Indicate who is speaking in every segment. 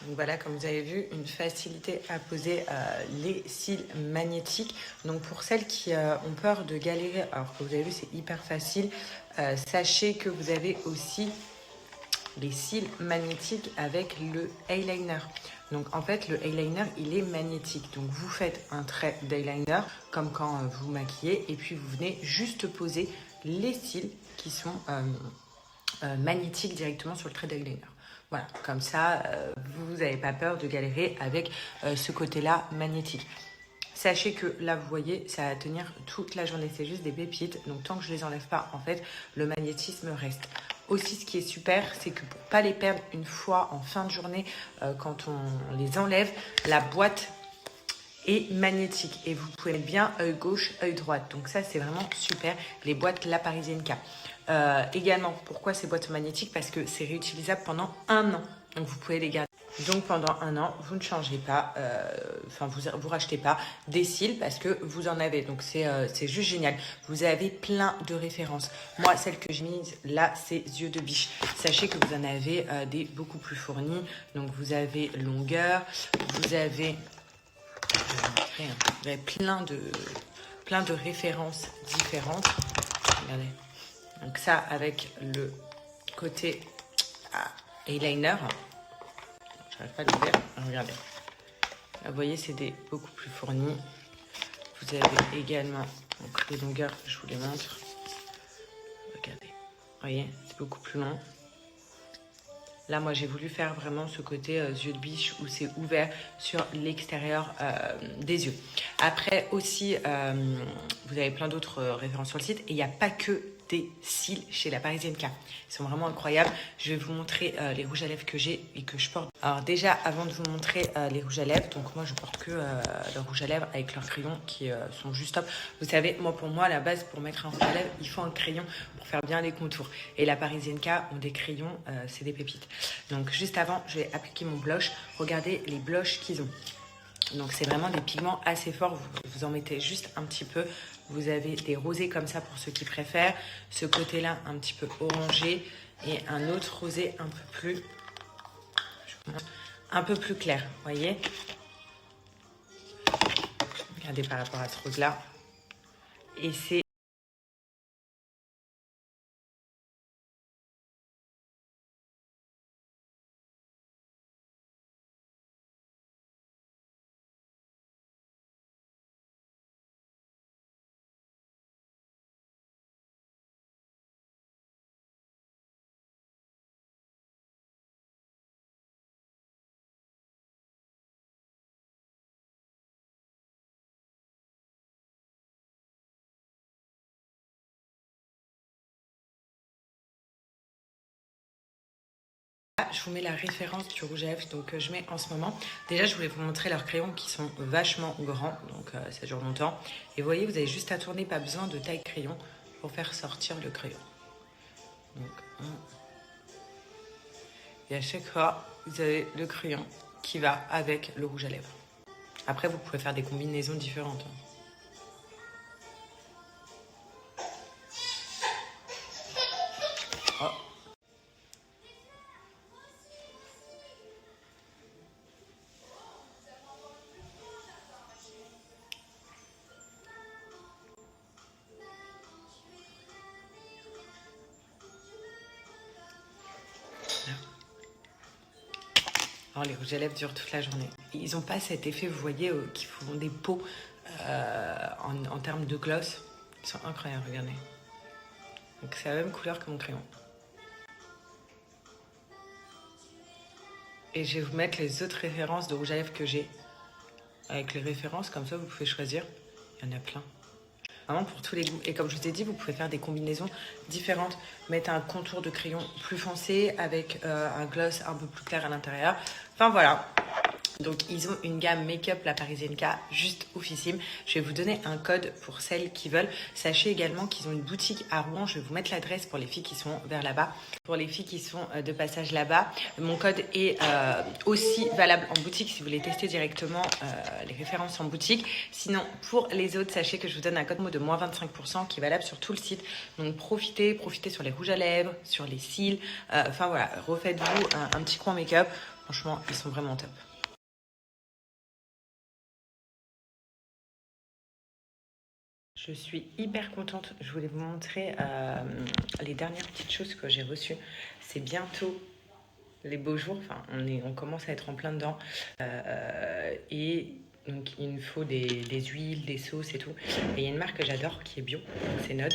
Speaker 1: Donc voilà, comme vous avez vu, une facilité à poser les cils magnétiques. Donc pour celles qui ont peur de galérer, alors que vous avez vu, c'est hyper facile, sachez que vous avez aussi les cils magnétiques avec le eyeliner. Donc en fait, le eyeliner, il est magnétique. Donc vous faites un trait d'eyeliner, comme quand vous maquillez, et puis vous venez juste poser les cils qui sont magnétiques directement sur le trait d'eyeliner. Voilà, comme ça, vous n'avez pas peur de galérer avec ce côté-là magnétique. Sachez que là, vous voyez, ça va tenir toute la journée. C'est juste des pépites. Donc, tant que je ne les enlève pas, en fait, le magnétisme reste. Aussi, ce qui est super, c'est que pour ne pas les perdre une fois en fin de journée, quand on les enlève, la boîte est magnétique. Et vous pouvez mettre bien œil gauche, œil droite. Donc ça, c'est vraiment super. Les boîtes La Parisienne K. Également, pourquoi ces boîtes sont magnétiques? Parce que c'est réutilisable pendant 1 an. Donc, vous pouvez les garder. Donc pendant 1 an, vous ne changez pas, vous rachetez pas des cils parce que vous en avez. Donc c'est juste génial. Vous avez plein de références. Moi, celle que j'ai mise là, c'est yeux de biche. Sachez que vous en avez des beaucoup plus fournis. Donc vous avez longueur, vous avez, vous avez plein de références différentes. Regardez. Donc ça avec le côté eyeliner. J'arrive pas à l'ouvrir. Regardez. Là, vous voyez, c'est des beaucoup plus fournis. Vous avez également donc, les longueurs, je vous les montre. Regardez. Vous voyez, c'est beaucoup plus long. Là, moi, j'ai voulu faire vraiment ce côté yeux de biche où c'est ouvert sur l'extérieur des yeux. Après aussi, vous avez plein d'autres références sur le site. Et il n'y a pas que des cils chez La Parisienne K. Ils sont vraiment incroyables. Je vais vous montrer les rouges à lèvres que j'ai et que je porte. Alors déjà, avant de vous montrer les rouges à lèvres, donc moi je porte que leurs rouges à lèvres avec leurs crayons qui sont juste top. Vous savez, pour moi, à la base, pour mettre un rouge à lèvres, il faut un crayon pour faire bien les contours. Et La Parisienne K ont des crayons, c'est des pépites. Donc juste avant, je vais appliquer mon blush. Regardez les blushs qu'ils ont. Donc c'est vraiment des pigments assez forts, vous en mettez juste un petit peu. Vous avez des rosés comme ça pour ceux qui préfèrent. Ce côté-là un petit peu orangé et un autre rosé un peu plus clair, vous voyez. Regardez par rapport à ce rose-là. Et c'est je vous mets la référence du rouge à lèvres donc, je mets en ce moment. Déjà, je voulais vous montrer leurs crayons qui sont vachement grands, donc ça dure longtemps. Et vous voyez, vous avez juste à tourner, pas besoin de taille crayon pour faire sortir le crayon. Donc, et à chaque fois, vous avez le crayon qui va avec le rouge à lèvres. Après, vous pouvez faire des combinaisons différentes. Oh. Alors, les rouges à lèvres durent toute la journée. Ils n'ont pas cet effet, vous voyez, qui font des peaux en termes de gloss. Ils sont incroyables, regardez. Donc, c'est la même couleur que mon crayon. Et je vais vous mettre les autres références de rouge à lèvres que j'ai. Avec les références, comme ça, vous pouvez choisir. Il y en a plein. Vraiment pour tous les goûts. Et comme je vous ai dit, vous pouvez faire des combinaisons différentes. Mettre un contour de crayon plus foncé avec un gloss un peu plus clair à l'intérieur. Enfin voilà. Donc ils ont une gamme make-up La Parisienne K juste oufissime. Je vais vous donner un code pour celles qui veulent. Sachez également qu'ils ont une boutique à Rouen. Je vais vous mettre l'adresse pour les filles qui sont vers là-bas. Pour les filles qui sont de passage là-bas, mon code est aussi valable en boutique si vous voulez tester directement les références en boutique. Sinon, pour les autres, sachez que je vous donne un code mot de moins 25% qui est valable sur tout le site. Donc profitez sur les rouges à lèvres, sur les cils. Enfin voilà, refaites-vous un petit coin make-up. Franchement, ils sont vraiment top. Je suis hyper contente. Je voulais vous montrer les dernières petites choses que j'ai reçues. C'est bientôt les beaux jours. Enfin, on commence à être en plein dedans. Et donc, il me faut des huiles, des sauces et tout. Et il y a une marque que j'adore qui est bio. C'est Nod.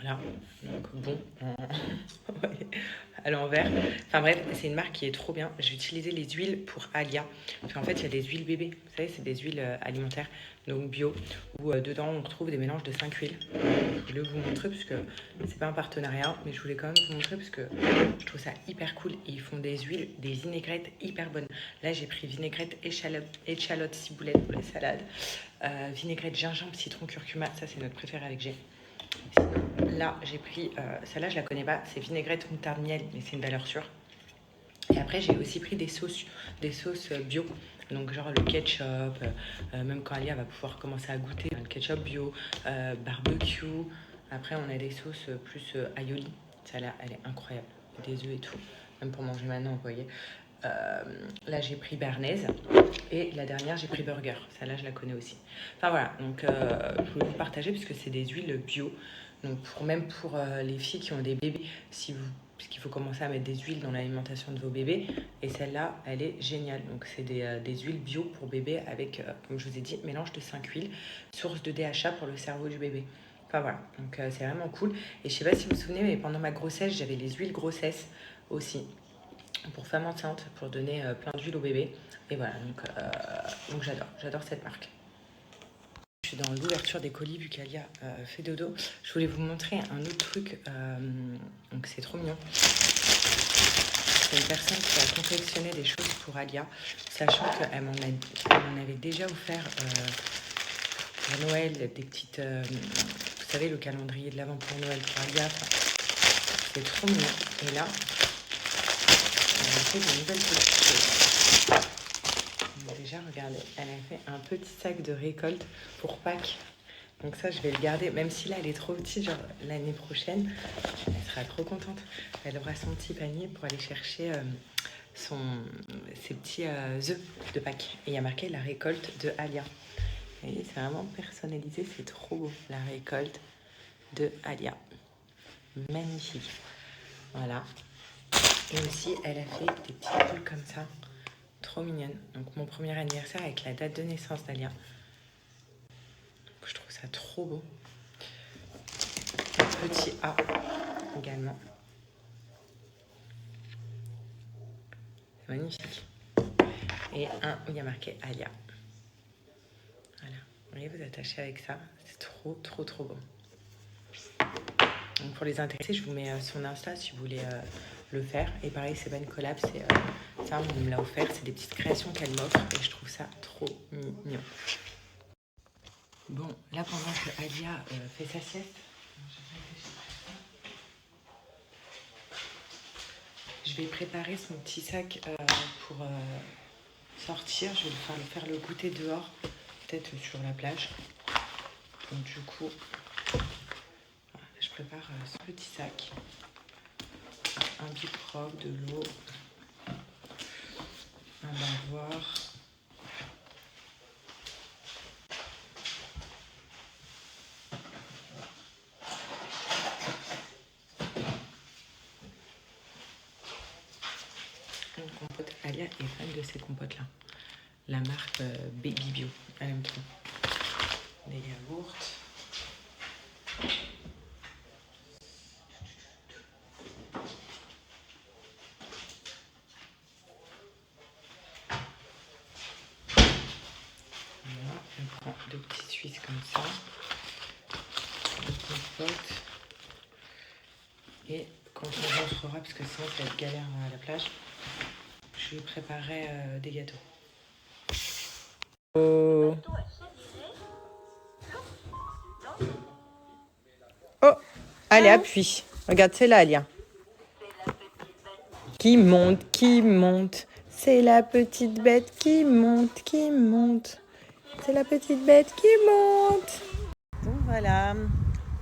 Speaker 1: Voilà, donc bon, à l'envers. Enfin bref, c'est une marque qui est trop bien. J'ai utilisé les huiles pour Alia. Parce qu'en fait, il y a des huiles bébés. Vous savez, c'est des huiles alimentaires, donc bio, où dedans on retrouve des mélanges de 5 huiles. Je voulais vous montrer parce que c'est pas un partenariat, mais je voulais quand même vous montrer parce que je trouve ça hyper cool. Et ils font des huiles, des vinaigrettes hyper bonnes. Là, j'ai pris vinaigrette échalote ciboulette pour les salades. Vinaigrette gingembre, citron, curcuma. Ça, c'est notre préféré avec G. Sinon, là, j'ai pris, celle-là, je la connais pas, c'est vinaigrette moutarde miel, mais c'est une valeur sûre. Et après, j'ai aussi pris des sauces bio, donc genre le ketchup, même quand Alia va pouvoir commencer à goûter, le ketchup bio, barbecue. Après, on a des sauces plus aioli, celle-là, elle est incroyable, des œufs et tout, même pour manger maintenant, vous voyez. Là, j'ai pris bernaise et la dernière, j'ai pris burger. Celle-là, je la connais aussi. Enfin voilà, donc je voulais vous partager parce que c'est des huiles bio. Donc même pour les filles qui ont des bébés, parce qu'il faut commencer à mettre des huiles dans l'alimentation de vos bébés. Et celle-là, elle est géniale. Donc c'est des huiles bio pour bébé avec, comme je vous ai dit, mélange de 5 huiles, source de DHA pour le cerveau du bébé. Enfin voilà, donc c'est vraiment cool. Et je sais pas si vous vous souvenez, mais pendant ma grossesse, j'avais les huiles grossesse aussi pour femme enceinte, pour donner plein d'huile au bébé. Et voilà, donc j'adore cette marque. Je suis dans l'ouverture des colis vu qu'Alia fait dodo. Je voulais vous montrer un autre truc, donc c'est trop mignon. C'est une personne qui a confectionné des choses pour Alia, sachant qu'elle m'en avait déjà offert pour Noël des petites... vous savez, le calendrier de l'Avent pour Noël pour Alia. C'est trop mignon. Et là, elle a fait de nouvelles petites choses. Déjà, regardez, elle a fait un petit sac de récolte pour Pâques. Donc ça, je vais le garder, même si là, elle est trop petite, genre l'année prochaine, elle sera trop contente. Elle aura son petit panier pour aller chercher ses petits œufs de Pâques. Et il y a marqué la récolte de Alia. Vous voyez, c'est vraiment personnalisé, c'est trop beau. La récolte de Alia. Magnifique. Voilà. Et aussi, elle a fait des petites boules comme ça. Trop mignonne. Donc mon premier anniversaire avec la date de naissance d'Alia. Je trouve ça trop beau. Un petit A également. C'est magnifique. Et un où il y a marqué Alia. Voilà. Vous voyez, vous attachez avec ça. C'est trop beau. Donc pour les intéressés, je vous mets son Insta si vous voulez le faire. Et pareil, c'est pas une collab, c'est ça, on me l'a offert. C'est des petites créations qu'elle m'offre et je trouve ça trop mignon. Bon, là pendant que Alia fait sa sieste, je vais préparer son petit sac pour sortir. Je vais le faire le goûter dehors, peut-être sur la plage. Donc du coup, voilà, je prépare ce petit sac. Un bicrobe, de l'eau, un bavoir. Une compote. Alia est fan de ces compotes-là. La marque Baby Bio. Elle aime trop. Des yaourts. Voilà, on prend 2 petites Suisses comme ça. Une compote. Et quand on rentrera, parce que sinon ça va être galère à la plage, je lui préparerai des gâteaux. Oh. Oh, allez, appuie. Regarde, c'est là, Alia. Qui monte. C'est la petite bête qui monte. C'est la petite bête qui monte. Donc voilà.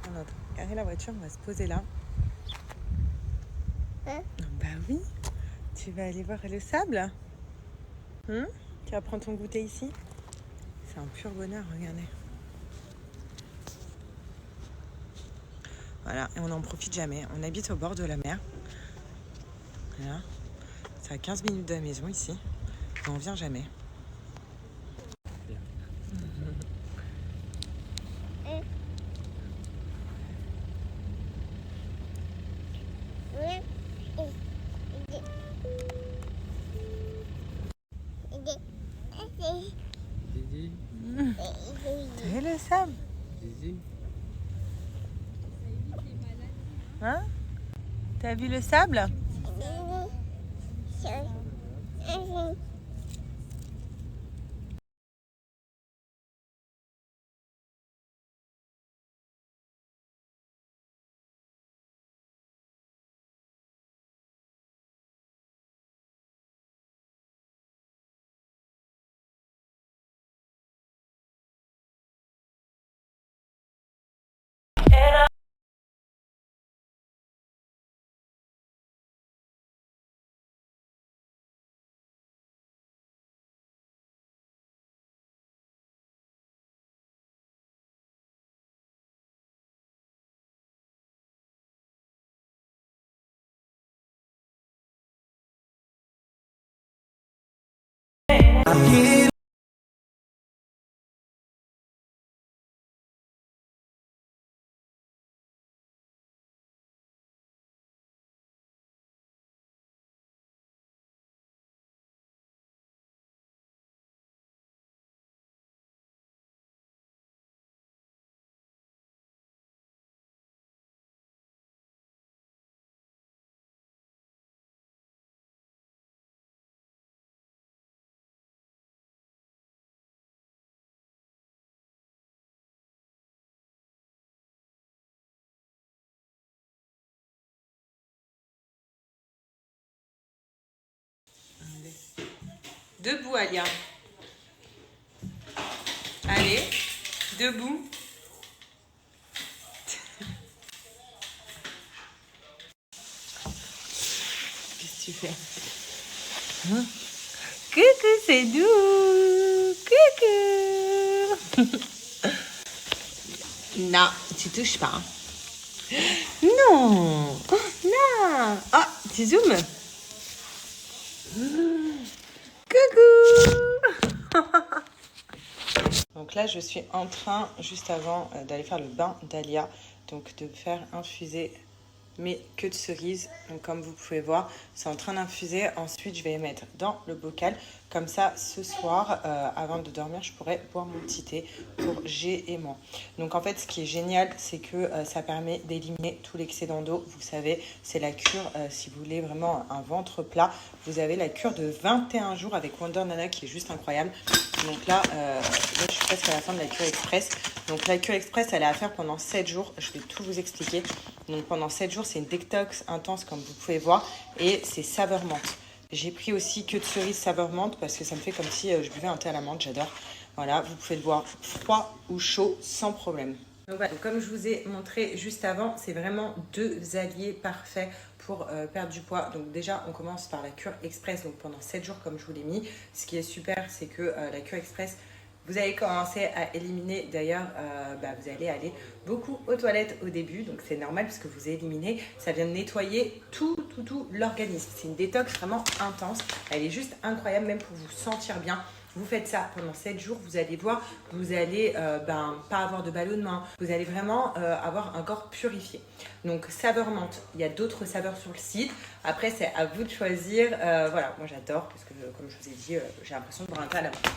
Speaker 1: On va garer la voiture, on va se poser là. Bah oui. Tu vas aller voir le sable? Tu vas prendre ton goûter ici? C'est un pur bonheur, regardez. Voilà, et on n'en profite jamais. On habite au bord de la mer. Voilà. C'est à 15 minutes de la maison ici. Et on vient jamais. T'as vu le sable? Hein? T'as vu le sable? Debout, Alia. Allez, debout. Qu'est-ce que tu fais? Coucou, c'est doux. Coucou. Non, tu touches pas. Non. Non. Oh, tu zoomes. Coucou. Donc là, je suis en train, juste avant d'aller faire le bain d'Alia, donc de faire infuser mes queues de cerise. Donc comme vous pouvez voir, c'est en train d'infuser. Ensuite, je vais les mettre dans le bocal. Comme ça, ce soir, avant de dormir, je pourrai boire mon petit thé pour G et moi. Donc en fait, ce qui est génial, c'est que ça permet d'éliminer tout l'excédent d'eau. Vous savez, c'est la cure, si vous voulez vraiment un ventre plat, vous avez la cure de 21 jours avec Wonder Nana qui est juste incroyable. Donc là, je suis presque à la fin de la cure express. Donc la cure express, elle est à faire pendant 7 jours. Je vais tout vous expliquer. Donc pendant 7 jours, c'est une détox intense comme vous pouvez voir. Et c'est saveur menthe. J'ai pris aussi queue de cerise saveur menthe parce que ça me fait comme si je buvais un thé à la menthe. J'adore. Voilà, vous pouvez le boire froid ou chaud sans problème. Donc voilà, donc comme je vous ai montré juste avant, c'est vraiment deux alliés parfaits pour perdre du poids. Donc déjà, on commence par la cure express, donc pendant 7 jours comme je vous l'ai mis. Ce qui est super, c'est que la cure express, vous allez commencer à éliminer, d'ailleurs, vous allez aller beaucoup aux toilettes au début, donc c'est normal parce que vous éliminez, ça vient de nettoyer tout l'organisme. C'est une détox vraiment intense, elle est juste incroyable même pour vous sentir bien. Vous faites ça pendant 7 jours, vous allez voir, vous allez pas avoir de ballonnement, vous allez vraiment avoir un corps purifié. Donc saveur menthe, il y a d'autres saveurs sur le site. Après, c'est à vous de choisir. Voilà, moi j'adore parce que comme je vous ai dit, j'ai l'impression de boire un thé à la menthe.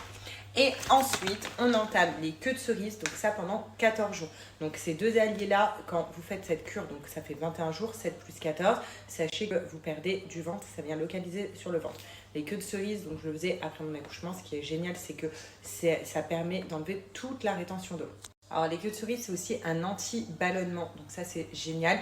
Speaker 1: Et ensuite, on entame les queues de cerise, donc ça pendant 14 jours. Donc ces deux alliés-là, quand vous faites cette cure, donc ça fait 21 jours, 7 plus 14, sachez que vous perdez du ventre, ça vient localiser sur le ventre. Les queues de cerise, donc je le faisais après mon accouchement, ce qui est génial, c'est que ça permet d'enlever toute la rétention d'eau. Alors les queues de cerise, c'est aussi un anti-ballonnement, donc ça c'est génial.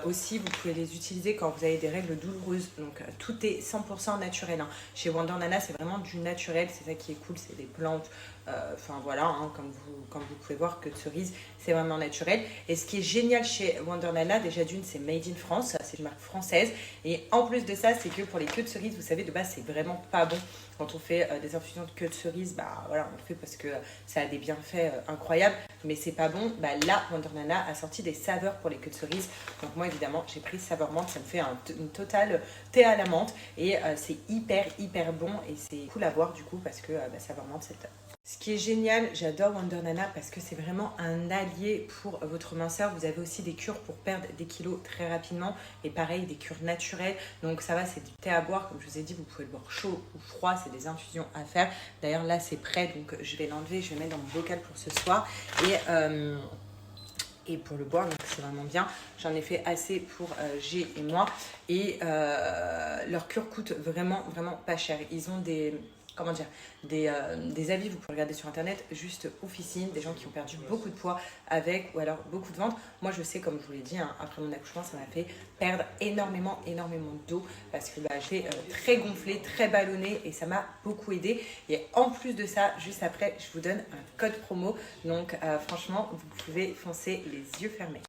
Speaker 1: Aussi, vous pouvez les utiliser quand vous avez des règles douloureuses, donc tout est 100% naturel. Hein. Chez Wonder Nana, c'est vraiment du naturel, c'est ça qui est cool, c'est des plantes, enfin voilà, hein, comme vous pouvez voir, queue de cerise, c'est vraiment naturel. Et ce qui est génial chez Wonder Nana, déjà d'une, c'est made in France, c'est une marque française. Et en plus de ça, c'est que pour les queues de cerise, vous savez, de base, c'est vraiment pas bon. Quand on fait des infusions de queue de cerise, bah voilà, on le fait parce que ça a des bienfaits incroyables, mais c'est pas bon. Bah là, Wonder Nana a sorti des saveurs pour les queues de cerise. Donc moi, évidemment, j'ai pris saveur menthe, ça me fait une totale thé à la menthe. Et c'est hyper bon et c'est cool à boire du coup parce que saveur menthe, c'est top. Ce qui est génial, j'adore Wonder Nana parce que c'est vraiment un allié pour votre minceur. Vous avez aussi des cures pour perdre des kilos très rapidement. Et pareil, des cures naturelles. Donc ça va, c'est du thé à boire. Comme je vous ai dit, vous pouvez le boire chaud ou froid. C'est des infusions à faire. D'ailleurs, là, c'est prêt. Donc je vais l'enlever. Je vais le mettre dans mon bocal pour ce soir. Et pour le boire, donc c'est vraiment bien. J'en ai fait assez pour G et moi. Et leur cure coûte vraiment pas cher. Ils ont des avis, vous pouvez regarder sur internet, juste officine, des gens qui ont perdu beaucoup de poids avec, ou alors beaucoup de ventre. Moi je sais, comme je vous l'ai dit, hein, après mon accouchement, ça m'a fait perdre énormément d'eau parce que j'étais très gonflée, très ballonnée et ça m'a beaucoup aidé. Et en plus de ça, juste après, je vous donne un code promo. Donc franchement, vous pouvez foncer les yeux fermés.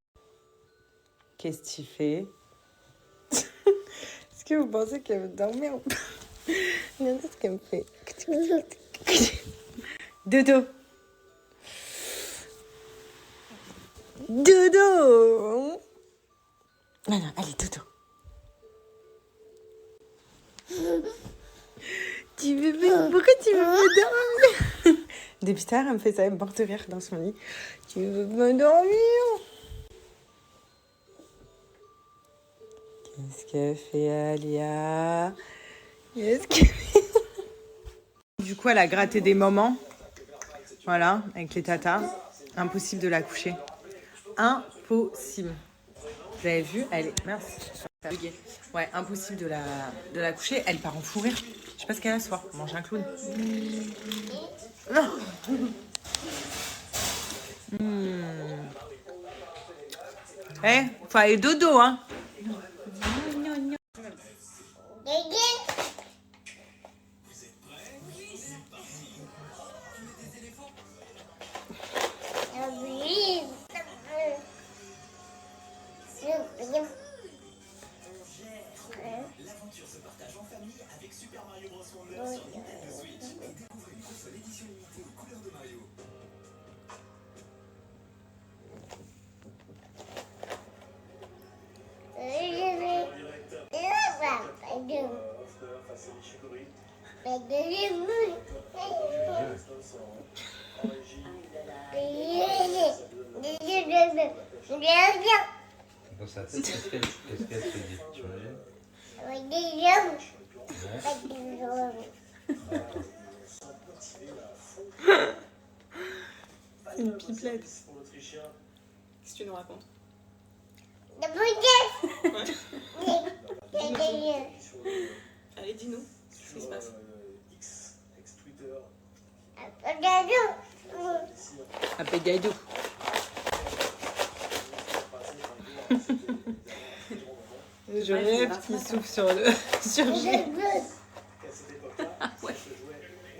Speaker 1: Qu'est-ce que tu fais? Est-ce que vous pensez qu'elle veut dormir? Regardez ce qu'elle me fait. Dodo. Dodo. Non, allez, dodo. Pourquoi tu veux me dormir? Depuis tard, elle me fait ça, elle me porte rire dans son lit. Tu veux me dormir? Qu'est-ce qu'elle fait, Alia? Qu'est-ce qu'elle fait? Du coup, elle a gratté des moments. Voilà, avec les tatas. Impossible de la coucher. Impossible. Vous avez vu, elle est... Mince, ça a bugué. Ouais, impossible de la coucher. Elle part en fou rire. Je sais pas ce qu'elle a ce soir. On mange un clown. Eh, faut aller dodo, hein.
Speaker 2: L'aventure se partage en famille avec Super Mario Bros. Wonder sur Nintendo Switch et découvrez une console édition limitée aux couleurs de Mario.
Speaker 3: Dans sa tête, qu'est-ce qu'elle se dit? Tu imagines?
Speaker 1: C'est une pipelette.
Speaker 4: Qu'est-ce que tu nous racontes? Allez, dis-nous ce qui se passe.
Speaker 1: Apegado. Je rêve qu'il souffle sur G.